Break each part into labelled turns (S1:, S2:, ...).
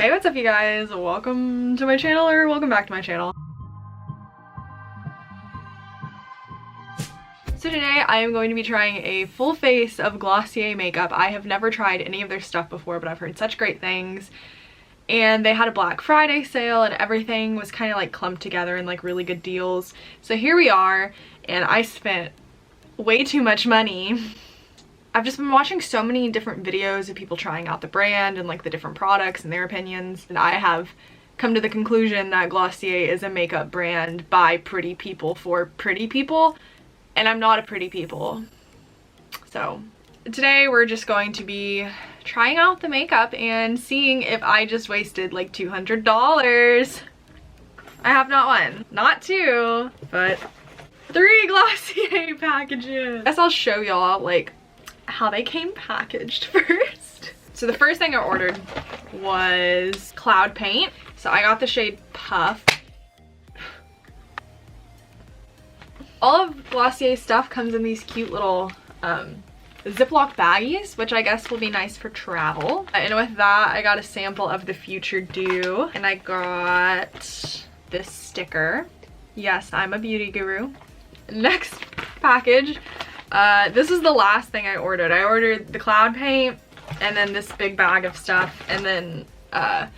S1: Hey, what's up you guys? Welcome to my channel, or welcome back to my channel. So today I am going to be trying a full face of Glossier makeup. I have never tried any of their stuff before, but I've heard such great things. And they had a Black Friday sale and everything was kind of like clumped together in like really good deals. So here we are, and I spent way too much money. I've just been watching so many different videos of people trying out the brand and like the different products and their opinions, and I have come to the conclusion that Glossier is a makeup brand by pretty people for pretty people, and I'm not a pretty people. So today we're just going to be trying out the makeup and seeing if I just wasted like $200. I have not one, not two, but 3 Glossier packages. I guess I'll show y'all like how they came packaged first. So the first thing I ordered was cloud paint. So I got the shade Puff. All of Glossier's stuff comes in these cute little Ziploc baggies, which I guess will be nice for travel. And with that, I got a sample of the Future Dew, and I got this sticker. Yes, I'm a beauty guru. Next package. This is the last thing I ordered. I ordered the cloud paint and then this big bag of stuff, and then the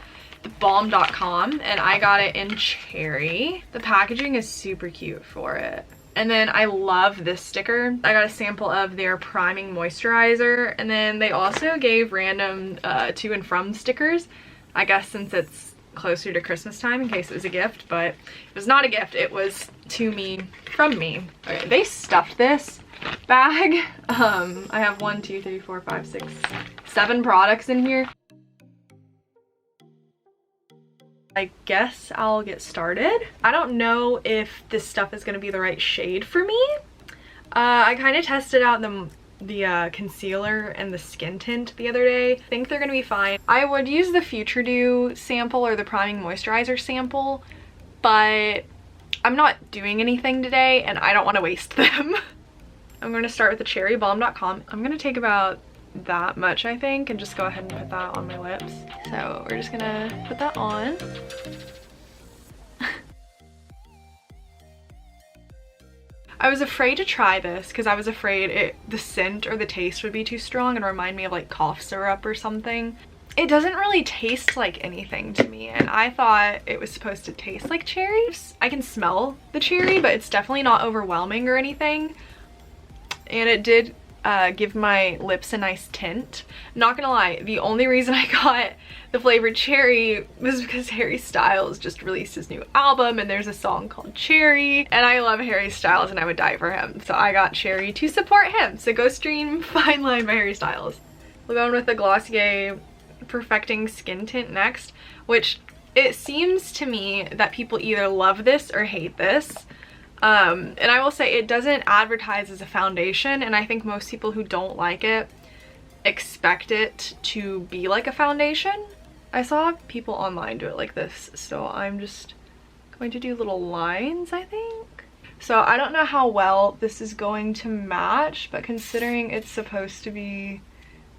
S1: balm dotcom, and I got it in cherry. The packaging is super cute for it. And then I love this sticker. I got a sample of their priming moisturizer, and then they also gave random to and from stickers, I guess since it's closer to Christmas time, in case it was a gift, but it was not a gift, it was to me, from me. Okay, they stuffed this bag. I have 1, 2, 3, 4, 5, 6, 7 products in here. I guess I'll get started. I don't know if this stuff is gonna be the right shade for me. I kind of tested out the concealer and the skin tint the other day. I think they're gonna be fine. I would use the Future Dew sample or the priming moisturizer sample, but I'm not doing anything today and I don't want to waste them. I'm going to start with the cherry balm.com. I'm going to take about that much, I think, and just go ahead and put that on my lips. So we're just gonna put that on. I was afraid to try this because I was afraid the scent or the taste would be too strong and remind me of like cough syrup or something. It doesn't really taste like anything to me, and I thought it was supposed to taste like cherries. I can smell the cherry, but it's definitely not overwhelming or anything. And it did give my lips a nice tint. Not gonna lie, the only reason I got the flavored cherry was because Harry Styles just released his new album and there's a song called Cherry, and I love Harry Styles and I would die for him. So I got cherry to support him. So go stream Fine Line by Harry Styles. We're going with the Glossier Perfecting Skin Tint next, which it seems to me that people either love this or hate this. And I will say it doesn't advertise as a foundation, and I think most people who don't like it expect it to be like a foundation. I saw people online do it like this, so I'm just going to do little lines, I think. So I don't know how well this is going to match, but considering it's supposed to be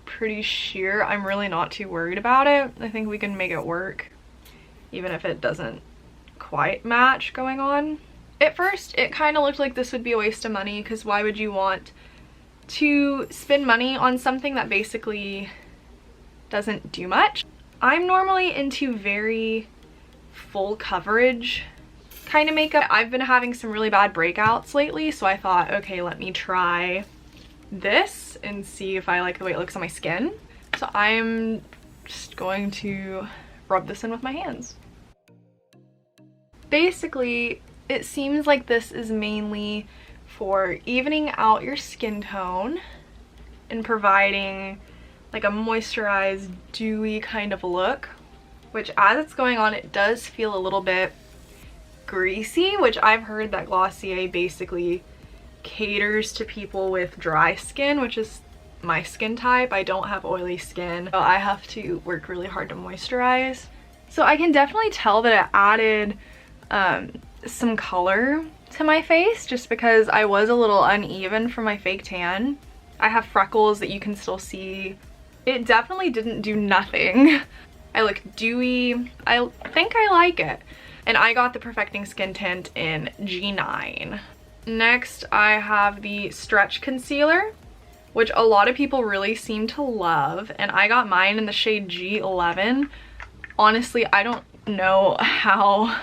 S1: pretty sheer, I'm really not too worried about it. I think we can make it work, even if it doesn't quite match going on. At first, it kind of looked like this would be a waste of money, because why would you want to spend money on something that basically doesn't do much? I'm normally into very full coverage kind of makeup. I've been having some really bad breakouts lately, so I thought, okay, let me try this and see if I like the way it looks on my skin. So I'm just going to rub this in with my hands. Basically, it seems like this is mainly for evening out your skin tone and providing like a moisturized, dewy kind of look, which as it's going on, it does feel a little bit greasy, which I've heard that Glossier basically caters to people with dry skin, which is my skin type. I don't have oily skin, so I have to work really hard to moisturize. So I can definitely tell that it added some color to my face, just because I was a little uneven from my fake tan. I have freckles that you can still see. It definitely didn't do nothing. I look dewy. I think I like it. And I got the Perfecting Skin Tint in G9. Next, I have the Stretch Concealer, which a lot of people really seem to love. And I got mine in the shade G11. Honestly, I don't know how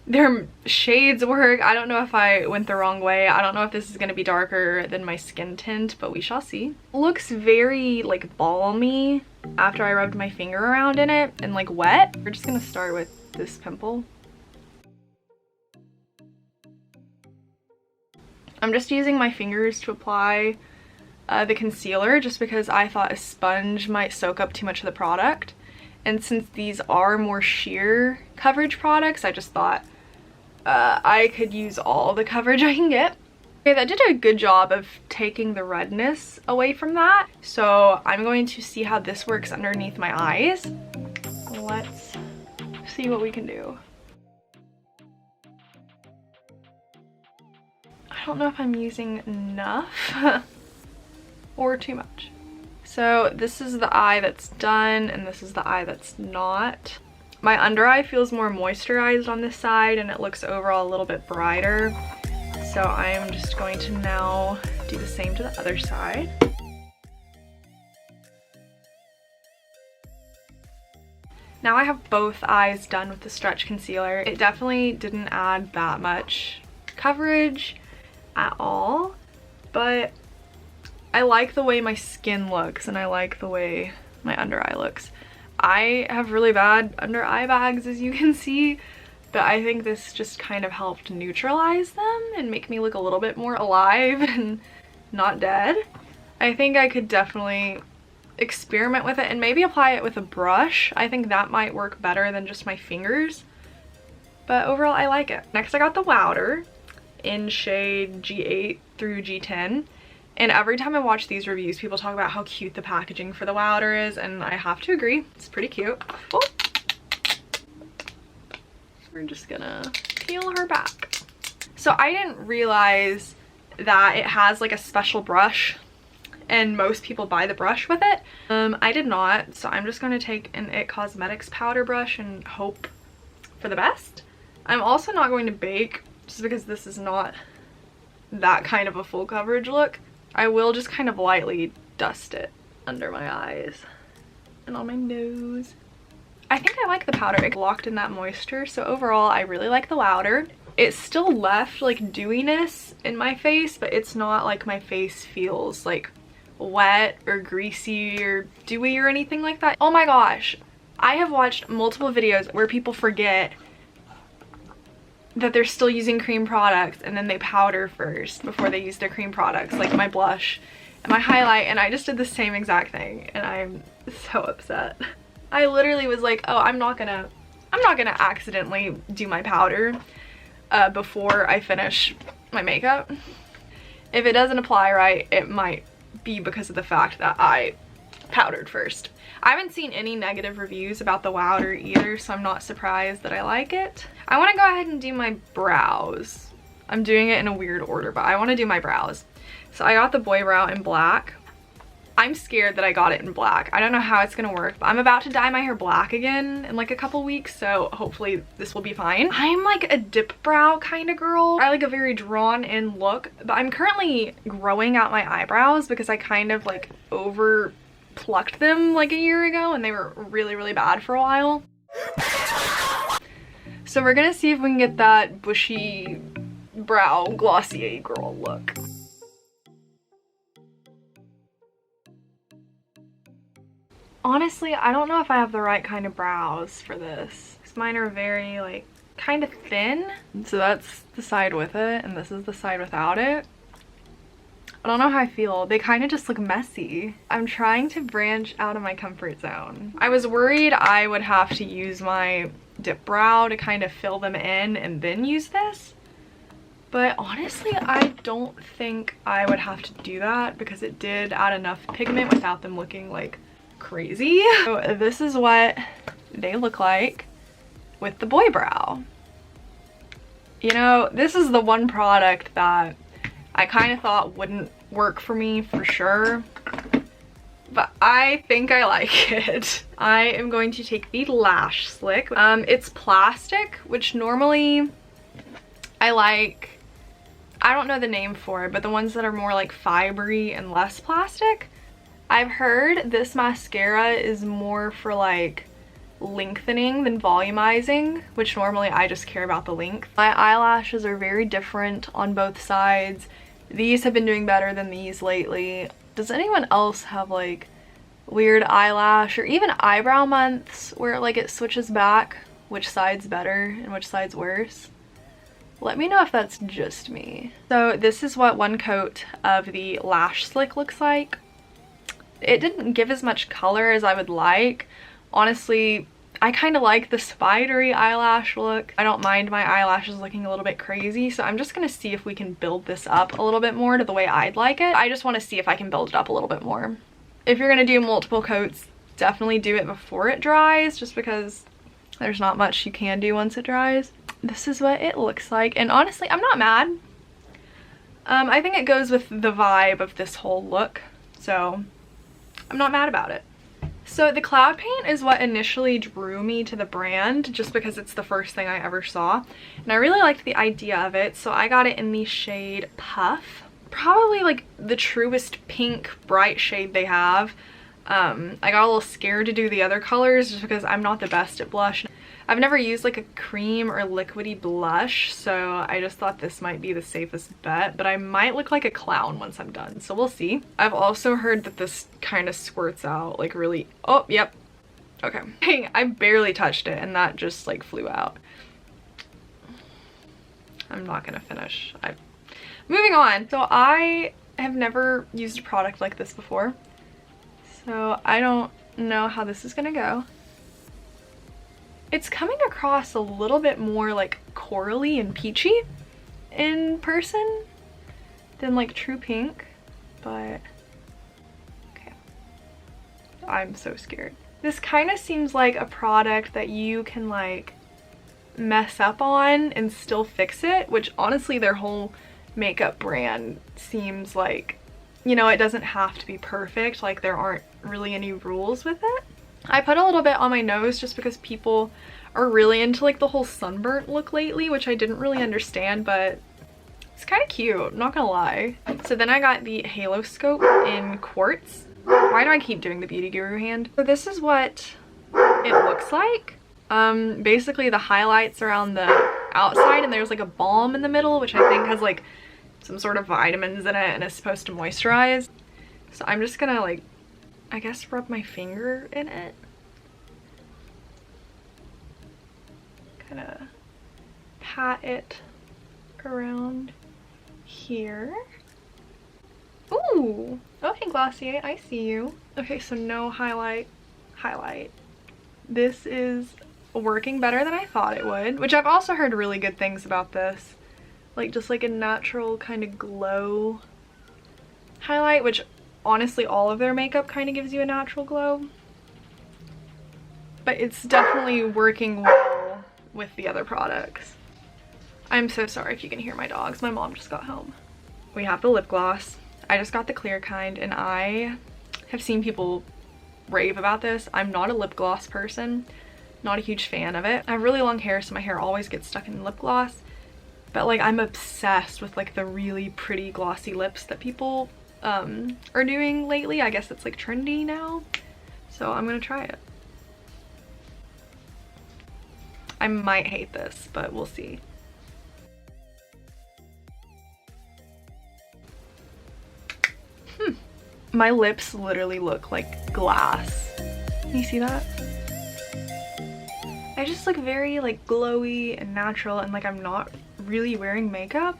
S1: their shades work. I don't know if I went the wrong way. I don't know if this is going to be darker than my skin tint, but we shall see. Looks very like balmy after I rubbed my finger around in it and like wet. We're just going to start with this pimple. I'm just using my fingers to apply the concealer just because I thought a sponge might soak up too much of the product. And since these are more sheer coverage products, I just thought I could use all the coverage I can get. Okay, that did a good job of taking the redness away from that. So I'm going to see how this works underneath my eyes. Let's see what we can do. I don't know if I'm using enough or too much. So this is the eye that's done and this is the eye that's not. My under eye feels more moisturized on this side and it looks overall a little bit brighter. So I am just going to now do the same to the other side. Now I have both eyes done with the Stretch Concealer. It definitely didn't add that much coverage at all, but I like the way my skin looks and I like the way my under eye looks. I have really bad under eye bags, as you can see, but I think this just kind of helped neutralize them and make me look a little bit more alive and not dead. I think I could definitely experiment with it and maybe apply it with a brush. I think that might work better than just my fingers, but overall I like it. Next I got the Wowder in shade G8 through G10. And every time I watch these reviews, people talk about how cute the packaging for the Wowder is, and I have to agree, it's pretty cute. Oh. We're just gonna peel her back. So I didn't realize that it has like a special brush, and most people buy the brush with it. I did not, so I'm just gonna take an IT Cosmetics powder brush and hope for the best. I'm also not going to bake, just because this is not that kind of a full coverage look. I will just kind of lightly dust it under my eyes and on my nose. I think I like the powder. It locked in that moisture, so overall I really like the Wowder. It still left like dewiness in my face, but it's not like my face feels like wet or greasy or dewy or anything like that. Oh my gosh, I have watched multiple videos where people forget that they're still using cream products and then they powder first before they use their cream products, like my blush and my highlight, and I just did the same exact thing and I'm so upset. I literally was like, oh, I'm not gonna accidentally do my powder before I finish my makeup. If it doesn't apply right, it might be because of the fact that I powdered first. I haven't seen any negative reviews about the Wowder either, so I'm not surprised that I like it. I want to go ahead and do my brows. I'm doing it in a weird order, but I want to do my brows. So I got the Boy Brow in black. I'm scared that I got it in black. I don't know how it's gonna work, but I'm about to dye my hair black again in like a couple weeks, so hopefully this will be fine. I'm like a dip brow kind of girl. I like a very drawn in look, but I'm currently growing out my eyebrows because I kind of like over plucked them like a year ago and they were really, really bad for a while. So we're gonna see if we can get that bushy brow Glossier girl look. Honestly, I don't know if I have the right kind of brows for this. Mine are very like kind of thin. So that's the side with it and this is the side without it. I don't know how I feel. They kind of just look messy. I'm trying to branch out of my comfort zone. I was worried I would have to use my dip brow to kind of fill them in and then use this. But honestly, I don't think I would have to do that because it did add enough pigment without them looking like crazy. So this is what they look like with the Boy Brow. You know, this is the one product that I kind of thought wouldn't work for me for sure, but I think I like it. I am going to take the Lash Slick. It's plastic, which normally I like. I don't know the name for it, but the ones that are more like fibery and less plastic. I've heard this mascara is more for like lengthening than volumizing, which normally I just care about the length. My eyelashes are very different on both sides. These have been doing better than these lately. Does anyone else have like weird eyelash or even eyebrow months where like it switches back which side's better and which side's worse? Let me know if that's just me. So this is what one coat of the Lash Slick looks like. It didn't give as much color as I would like. Honestly, I kind of like the spidery eyelash look. I don't mind my eyelashes looking a little bit crazy, so I'm just gonna see if we can build this up a little bit more to the way I'd like it. I just want to see if I can build it up a little bit more. If you're gonna do multiple coats, definitely do it before it dries, just because there's not much you can do once it dries. This is what it looks like, and honestly, I'm not mad. I think it goes with the vibe of this whole look, so I'm not mad about it. So the cloud paint is what initially drew me to the brand, just because it's the first thing I ever saw, and I really liked the idea of it, so I got it in the shade Puff. Probably like the truest pink bright shade they have. I got a little scared to do the other colors just because I'm not the best at blush. I've never used like a cream or liquidy blush, so I just thought this might be the safest bet, but I might look like a clown once I'm done, so we'll see. I've also heard that this kind of squirts out like really, oh, yep. Okay, dang, I barely touched it and that just like flew out. I'm not gonna finish. Moving on. So I have never used a product like this before, so I don't know how this is gonna go. It's coming across a little bit more like corally and peachy in person than like true pink, but okay. I'm so scared. This kind of seems like a product that you can like mess up on and still fix it, which honestly their whole makeup brand seems like, you know, it doesn't have to be perfect, like there aren't really any rules with it. I put a little bit on my nose just because people are really into like the whole sunburnt look lately, which I didn't really understand, but it's kind of cute, not gonna lie. So then I got the haloscope in quartz. Why do I keep doing the beauty guru hand? So this is what it looks like. Basically the highlights are on the outside and there's like a balm in the middle, which I think has like some sort of vitamins in it and is supposed to moisturize. So I'm just gonna like, I guess rub my finger in it. Kind of pat it around here. Ooh, okay Glossier, I see you. Okay, so no highlight. This is working better than I thought it would, which I've also heard really good things about this. Like just like a natural kind of glow highlight, which honestly all of their makeup kind of gives you a natural glow. But it's definitely working well with the other products. I'm so sorry if you can hear my dogs. My mom just got home. We have the lip gloss. I just got the clear kind and I have seen people rave about this. I'm not a lip gloss person, not a huge fan of it. I have really long hair, so my hair always gets stuck in lip gloss, but like I'm obsessed with like the really pretty glossy lips that people are doing lately. I guess it's like trendy now, so I'm gonna try it. I might hate this, but we'll see. My lips literally look like glass. Can you see that? I just look very like glowy and natural, and like I'm not really wearing makeup.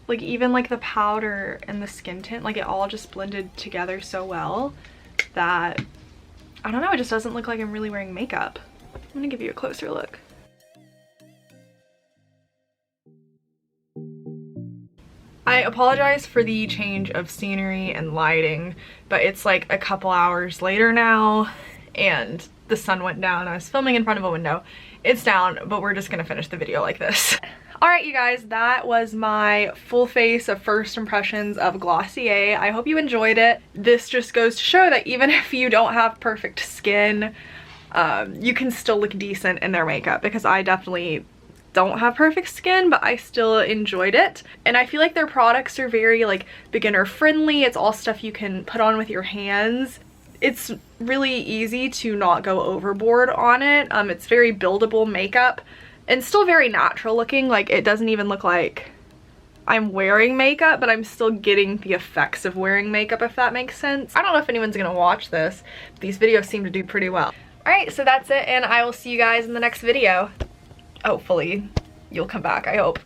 S1: Like even like the powder and the skin tint, like it all just blended together so well that, I don't know, it just doesn't look like I'm really wearing makeup. I'm gonna give you a closer look. I apologize for the change of scenery and lighting, but it's like a couple hours later now and the sun went down. I was filming in front of a window. It's down, but we're just gonna finish the video like this. Alright you guys, that was my full face of first impressions of Glossier. I hope you enjoyed it. This just goes to show that even if you don't have perfect skin, you can still look decent in their makeup, because I definitely don't have perfect skin, but I still enjoyed it. And I feel like their products are very like beginner friendly. It's all stuff you can put on with your hands. It's really easy to not go overboard on it. It's very buildable makeup and still very natural looking. Like, it doesn't even look like I'm wearing makeup, but I'm still getting the effects of wearing makeup, if that makes sense. I don't know if anyone's gonna watch this. These videos seem to do pretty well. Alright, so that's it, and I will see you guys in the next video. Hopefully, you'll come back, I hope.